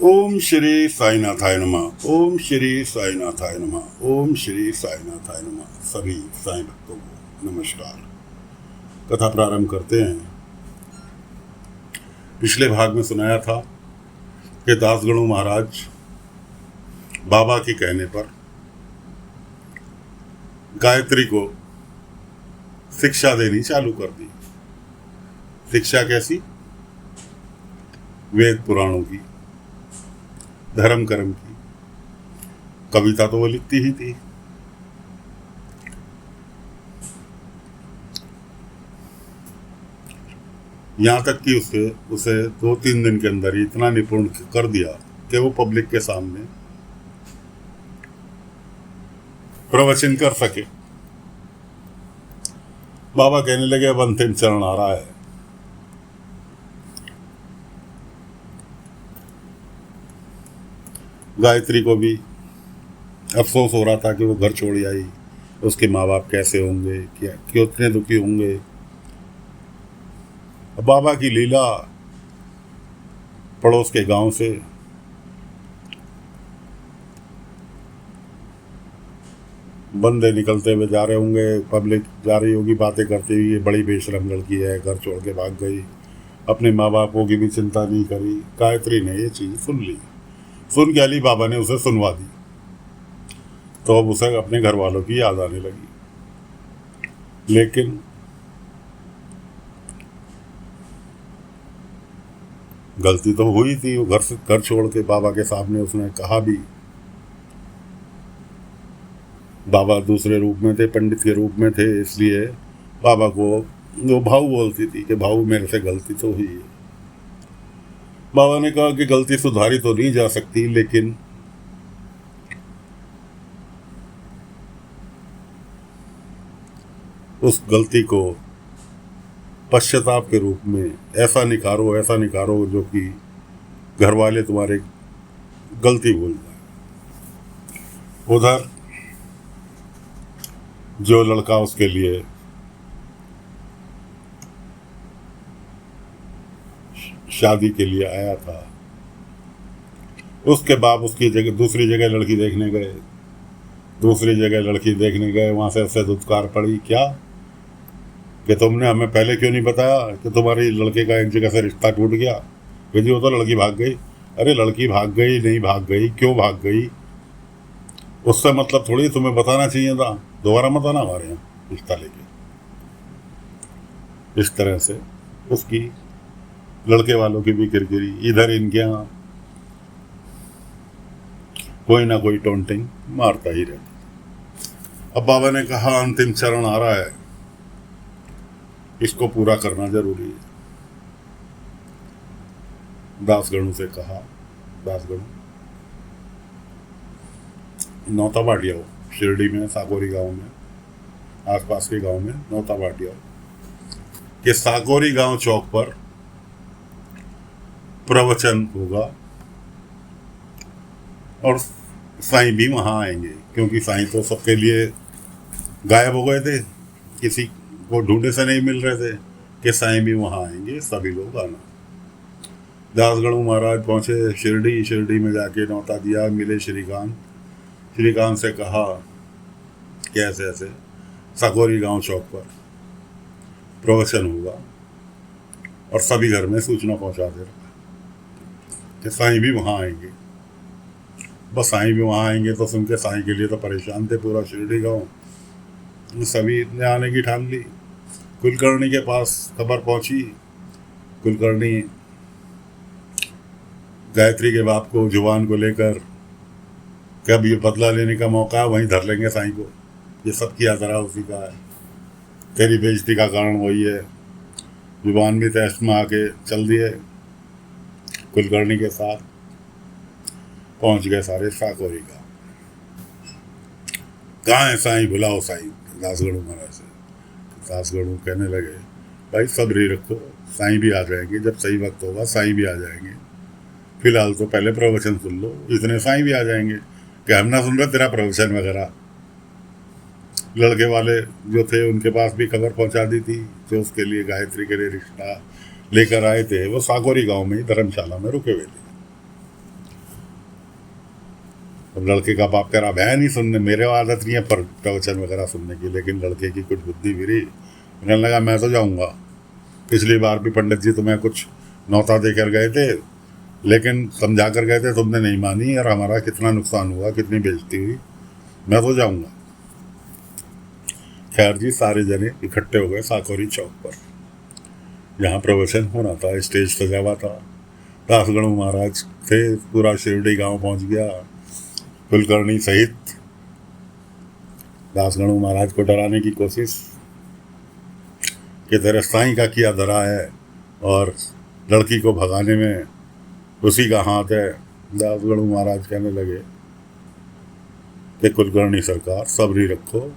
ओम श्री साईनाथाय नमः। ओम श्री साईनाथाय नमः। ओम श्री साईनाथाय नमः। सभी साईं भक्तों को नमस्कार। कथा प्रारंभ करते हैं। पिछले भाग में सुनाया था कि दासगणु महाराज बाबा के कहने पर गायत्री को शिक्षा देनी चालू कर दी। शिक्षा कैसी? वेद पुराणों की, धर्म कर्म की। कविता तो वो लिखती ही थी। यहाँ तक कि उसे 2-3 दिन के अंदर ही इतना निपुण कर दिया कि वो पब्लिक के सामने प्रवचन कर सके। बाबा कहने लगे अब अंतिम चरण आ रहा है। गायत्री को भी अफसोस हो रहा था कि वो घर छोड़ आई, उसके माँ बाप कैसे होंगे, क्या कितने दुखी होंगे। अब बाबा की लीला पड़ोस के गांव से बंदे निकलते हुए जा रहे होंगे, पब्लिक जा रही होगी बातें करती हुई, ये बड़ी बेशरम लड़की है, घर छोड़ के भाग गई, अपने माँ बापों की भी चिंता नहीं करी। गायत्री ने ये चीज़ सुन ली। सुन के अली बाबा ने उसे सुनवा दी, तो अब उसे अपने घर वालों की याद आने लगी। लेकिन गलती तो हुई थी। वो घर छोड़ के बाबा के सामने उसने कहा भी। बाबा दूसरे रूप में थे, पंडित के रूप में थे, इसलिए बाबा को वो भाऊ बोलती थी कि भाऊ मेरे से गलती तो हुई है। बाबा ने कहा कि गलती सुधारी तो नहीं जा सकती, लेकिन उस गलती को पश्चाताप के रूप में ऐसा निखारो जो कि घर वाले तुम्हारे गलती भूल जाए। उधर जो लड़का उसके लिए शादी के लिए आया था, उसके बाप उसकी जगह दूसरी जगह लड़की देखने गए। वहां से ऐसे धुतकार पड़ी, क्या कि तुमने हमें पहले क्यों नहीं बताया कि तुम्हारी लड़के का एक जगह से रिश्ता टूट गया। जी वो तो लड़की भाग गई। अरे लड़की भाग गई नहीं भाग गई, क्यों भाग गई, उससे मतलब थोड़ी तुम्हें बताना चाहिए था। दोबारा मत आना हमारे यहाँ रिश्ता लेके। इस तरह से उसकी लड़के वालों की भी किरकिरी, इधर इनके यहाँ कोई ना कोई टोंटिंग मारता ही रहता। अब बाबा ने कहा अंतिम चरण आ रहा है, इसको पूरा करना जरूरी है। दासगणु से कहा, दासगणु नौता बाटिया हो, शिरडी में साकोरी गांव में, आसपास के गांव में नौता बाटिया हो कि साकोरी गांव चौक पर प्रवचन होगा और साईं भी वहां आएंगे, क्योंकि साईं तो सबके लिए गायब हो गए थे, किसी को ढूंढे से नहीं मिल रहे थे कि साईं भी वहां आएंगे, सभी लोग आना। दासगणु महाराज पहुंचे शिरडी में जाके नौता दिया, मिले श्रीकांत से कहा कि ऐसे ऐसे साकोरी गांव चौक पर प्रवचन होगा और सभी घर में सूचना पहुंचा दे रहा कि साईं भी वहां आएंगे। बस साईं भी वहां आएंगे तो सुन के साईं के लिए तो परेशान थे पूरा शिरडी गांव। सभी ने आने की ठान ली। कुलकर्णी के पास खबर पहुंची। कुलकर्णी गायत्री के बाप को जुबान को लेकर कब ये बदला लेने का मौका है, वहीं धर लेंगे साईं को, ये सब किया जरा उसी का है, तेरी बेइज्जती का कारण वही है। जुबान भी टेस्ट में आके चल दिए। कुलकर्णी के साथ पहुंच गए सारे साकोरी का। कहाँ है साईं, बुलाओ साईं। दासगणु महाराज से दासगणु कहने लगे भाई सब्री रखो, साईं भी आ जाएंगे, जब सही वक्त होगा साईं भी आ जाएंगे, फिलहाल तो पहले प्रवचन सुन लो, इतने साईं भी आ जाएंगे। कि हम ना सुन रहे तेरा प्रवचन वगैरह। लड़के वाले जो थे उनके पास भी खबर पहुंचा दी थी, जो उसके लिए गायत्री के लिए रिश्ता लेकर आए थे, वो साकोरी गांव में ही धर्मशाला में रुके हुए थे। अब लड़के का बाप कह रहा है नहीं सुनने, मेरे आदत नहीं है पर प्रवचन वगैरह सुनने की, लेकिन लड़के की कुछ बुद्धि फिरी, कहने लगा मैं तो जाऊँगा। पिछली बार भी पंडित जी तुम्हें कुछ नौता देकर गए थे, लेकिन समझा कर गए थे, तुमने नहीं मानी और हमारा कितना नुकसान हुआ, कितनी बेइज्जती हुई, मैं तो जाऊँगा। खैर जी, सारे जने इकट्ठे हो गए साकोरी चौक पर, जहाँ प्रवचन होना था। स्टेज सजा हुआ था, दासगणु महाराज थे, पूरा शिरडी गांव पहुंच गया। कुलकर्णी सहित दासगणु महाराज को डराने की कोशिश कि तेरे साईं का किया धरा है और लड़की को भगाने में उसी का हाथ है। दासगणु महाराज कहने लगे कि कुलकर्णी सरकार सब्री रखो,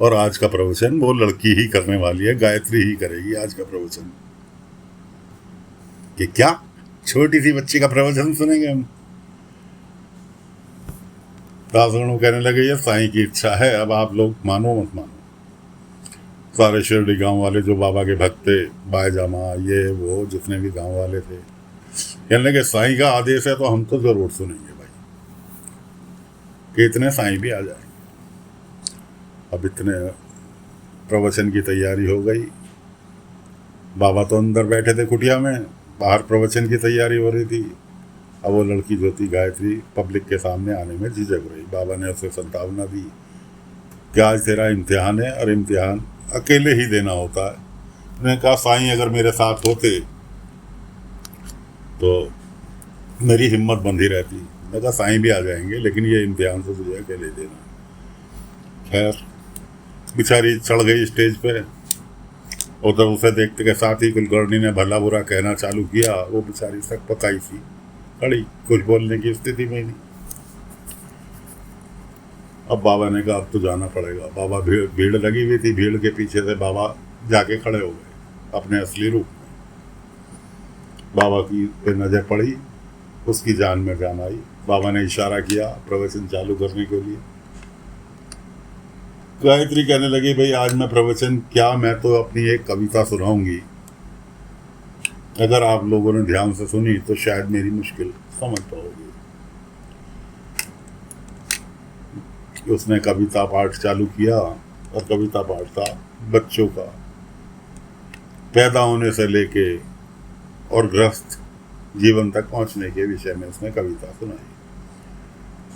और आज का प्रवचन वो लड़की ही करने वाली है, गायत्री ही करेगी आज का प्रवचन। कि क्या छोटी सी बच्ची का प्रवचन सुनेंगे हम? दासगणु कहने लगे ये साईं की इच्छा है, अब आप लोग मानो मत मानो। सारे शिरडी गांव वाले जो बाबा के भक्त थे, बायजामा ये वो जितने भी गांव वाले थे, कहने लगे साईं का आदेश है तो हम तो जरूर सुनेंगे भाई, कि इतने साईं भी आ जाए। अब इतने प्रवचन की तैयारी हो गई। बाबा तो अंदर बैठे थे कुटिया में, बाहर प्रवचन की तैयारी हो रही थी। अब वो लड़की जो थी गायत्री पब्लिक के सामने आने में झिझक रही। बाबा ने उसे संतावना दी कि आज तेरा इम्तिहान है और इम्तिहान अकेले ही देना होता है। मैंने कहा साईं अगर मेरे साथ होते तो मेरी हिम्मत बंधी रहती। मैंने कहा साईं भी आ जाएंगे, लेकिन ये इम्तिहान तो तुझे अकेले देना। खैर बेचारी चढ़ गई स्टेज पे। उधर उसे देखते के साथ ही कुलकर्णी ने भला बुरा कहना चालू किया। वो बेचारी सक पकाई सी खड़ी, कुछ बोलने की स्थिति में नहीं। अब बाबा ने कहा अब तो जाना पड़ेगा। बाबा भीड़ लगी हुई थी, भीड़ के पीछे से बाबा जाके खड़े हो गए अपने असली रूप में। बाबा की पे नजर पड़ी, उसकी जान में जान आई। बाबा ने इशारा किया प्रवचन चालू करने के लिए। गायत्री कहने लगी भाई आज मैं प्रवचन क्या, मैं तो अपनी एक कविता सुनाऊंगी, अगर आप लोगों ने ध्यान से सुनी तो शायद मेरी मुश्किल समझ पाओगे। उसने कविता पाठ चालू किया और कविता पाठ था बच्चों का, पैदा होने से लेके और ग्रस्त जीवन तक पहुंचने के विषय में उसने कविता सुनाई।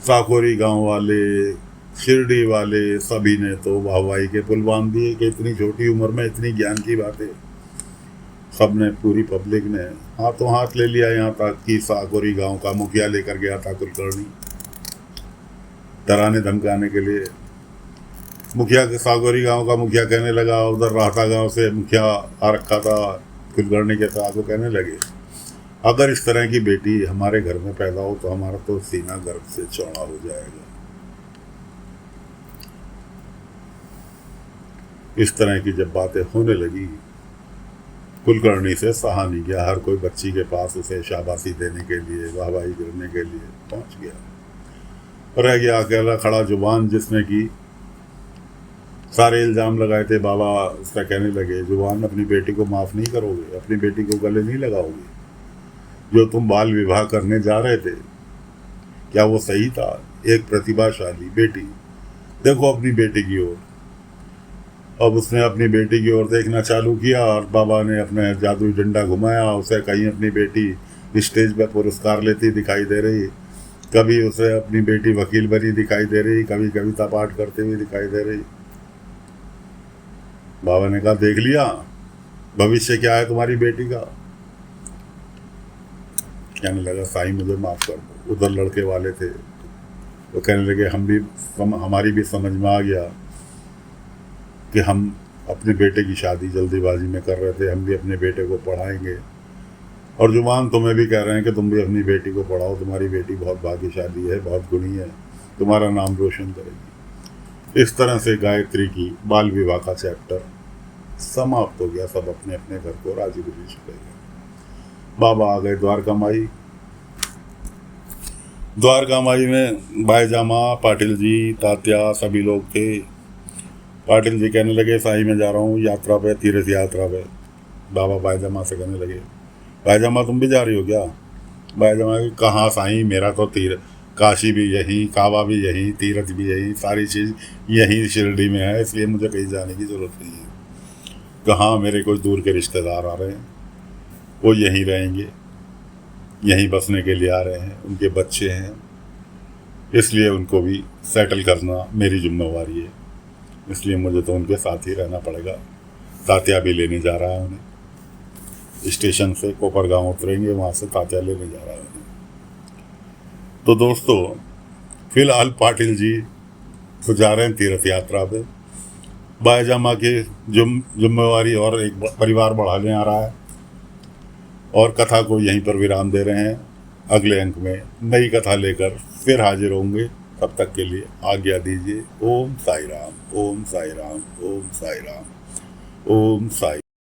साकोरी गांव वाले, शिरडी वाले सभी ने तो वाहवाही के पुल बांध दिए कि इतनी छोटी उम्र में इतनी ज्ञान की बातें। सबने, पूरी पब्लिक ने हाथों हाथ ले लिया। यहाँ तक कि साकोरी गांव का मुखिया लेकर गया था कुलकर्णी डराने धमकाने के लिए। मुखिया के साकोरी गांव का मुखिया कहने लगा, उधर राहता गांव से मुखिया आ रखा था कुलकर्णी के साथ, वो कहने लगे अगर इस तरह की बेटी हमारे घर में पैदा हो तो हमारा तो सीना गर्भ से चौड़ा हो जाएगा। इस तरह की जब बातें होने लगी, कुलकर्णी से सहा नहीं गया। हर कोई बच्ची के पास उसे शाबाशी देने के लिए, वाहवाही करने के लिए पहुंच गया। रह गया अकेला खड़ा जुबान, जिसने कि सारे इल्ज़ाम लगाए थे। बाबा उसका कहने लगे जुबान अपनी बेटी को माफ़ नहीं करोगे, अपनी बेटी को गले नहीं लगाओगे? जो तुम बाल विवाह करने जा रहे थे क्या वो सही था? एक प्रतिभाशाली बेटी, देखो अपनी बेटी की ओर। अब उसने अपनी बेटी की ओर देखना चालू किया और बाबा ने अपने जादुई डंडा घुमाया। उसे कहीं अपनी बेटी स्टेज पर पुरस्कार लेती दिखाई दे रही, कभी उसे अपनी बेटी वकील बनी दिखाई दे रही, कभी कविता पाठ करते हुए दिखाई दे रही। बाबा ने कहा देख लिया भविष्य क्या है तुम्हारी बेटी का? कहने लगा साईं मुझे माफ़ कर दो। उधर लड़के वाले थे, वो कहने लगे हमारी भी समझ में आ गया कि हम अपने बेटे की शादी जल्दीबाजी में कर रहे थे, हम भी अपने बेटे को पढ़ाएंगे। और जुबान तुम्हें भी कह रहे हैं कि तुम भी अपनी बेटी को पढ़ाओ, तुम्हारी बेटी बहुत भाग्यशाली है, बहुत गुणी है, तुम्हारा नाम रोशन करेगी। इस तरह से गायत्री की बाल विवाह का चैप्टर समाप्त हो गया। सब अपने अपने घर को राजी खुशी चले गए। बाबा आ गए द्वारका माई। द्वारका माई में बायजामा, पाटिल जी, तात्या सभी लोग थे। पाटिल जी कहने लगे साईं मैं जा रहा हूँ यात्रा पे, तीर्थ यात्रा पे। बाबा बायजामा से कहने लगे बायजामा तुम भी जा रही हो क्या? बायजामा कहाँ साईं, मेरा तो काशी भी यहीं, काबा भी यहीं, तीर्थ भी यहीं, सारी चीज़ यहीं शिरडी में है, इसलिए मुझे कहीं जाने की ज़रूरत नहीं है। कहाँ मेरे कोई दूर के रिश्तेदार आ रहे हैं, वो यहीं रहेंगे, यहीं बसने के लिए आ रहे हैं, उनके बच्चे हैं, इसलिए उनको भी सेटल करना मेरी जिम्मेवारी है। इसलिए मुझे तो उनके साथ ही रहना पड़ेगा। तात्या भी लेने जा रहा है उन्हें स्टेशन से, कोपरगांव उतरेंगे, वहाँ से तात्या लेने जा रहा है उन्हें। तो दोस्तों, फिलहाल पाटिल जी तो जा रहे हैं तीर्थ यात्रा पे, बायजामा की जिम्मेवारी और एक परिवार बढ़ाने आ रहा है, और कथा को यहीं पर विराम दे रहे हैं। अगले अंक में नई कथा लेकर फिर हाजिर होंगे। तब तक के लिए आज्ञा दीजिए। ओम साई राम, ओम साई राम, ओम साई राम, ओम साई